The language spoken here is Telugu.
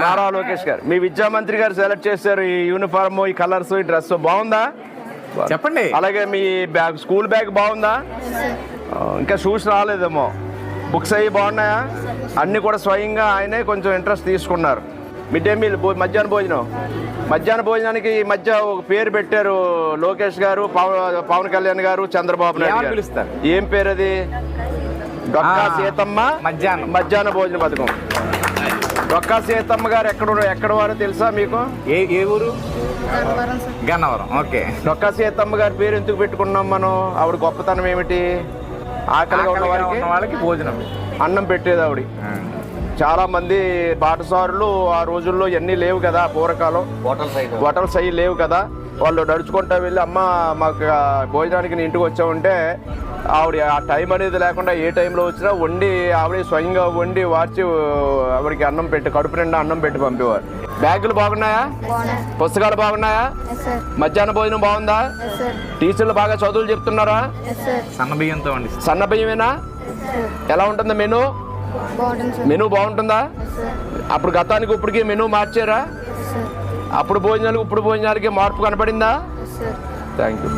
నారా లోకేష్ గారు. మీ విద్యామంత్రి గారు సెలెక్ట్ చేశారు ఈ యూనిఫామ్, ఈ కలర్స్, ఈ డ్రెస్ బాగుందా? చెప్పండి. అలాగే మీ బ్యాగ్, స్కూల్ బ్యాగ్ బాగుందా? ఇంకా షూస్ రాలేదేమో. బుక్స్ అవి బాగున్నాయా? అన్నీ కూడా స్వయంగా ఆయనే కొంచెం ఇంట్రెస్ట్ తీసుకున్నారు. మిడ్ డే మీల్, మధ్యాహ్న భోజనానికి ఈ మధ్య ఒక పేరు పెట్టారు లోకేష్ గారు, పవన్ కళ్యాణ్ గారు, చంద్రబాబు నాయుడు గారు. పిలుస్తారు? ఏం పేరు అది? డొక్కా సీతమ్మ మధ్యాహ్న భోజన పథకం. డొక్కా సీతమ్మ గారు ఎక్కడ వారో తెలుసా మీకు? ఏ ఊరు? గన్నవరం. ఓకే. డొక్కా సీతమ్మ గారి పేరు ఎందుకు పెట్టుకున్నాం మనం? ఆవిడ గొప్పతనం ఏమిటి? ఆకలిగా ఉన్న వాళ్ళకి భోజనం, అన్నం పెట్టేది ఆవిడ. చాలా మంది బాటసారులు ఆ రోజుల్లో ఇవన్నీ లేవు కదా, పూర్వకాలం హోటల్స్ అవి లేవు కదా. వాళ్ళు నడుచుకుంటా వెళ్ళి అమ్మ మాకు భోజనానికి నీ ఇంటికి వచ్చామంటే ఆవిడ ఆ టైం అనేది లేకుండా ఏ టైంలో వచ్చినా వండి ఆవిడ స్వయంగా వండి వార్చి ఆవిడకి అన్నం పెట్టి, కడుపు నిండా అన్నం పెట్టి పంపేవారు. బ్యాగులు బాగున్నాయా? పుస్తకాలు బాగున్నాయా? మధ్యాహ్న భోజనం బాగుందా? టీచర్లు బాగా చదువులు చెప్తున్నారా? సన్నబియ్యంతో సన్న బియ్యమేనా? ఎలా ఉంటుంది మెనూ? మెనూ బాగుంటుందా? అప్పుడు గతానికి ఇప్పటికి మెనూ మార్చారా? అప్పుడు భోజనాలకు ఇప్పుడు భోజనాలకి మార్పు కనపడిందా? Thank you.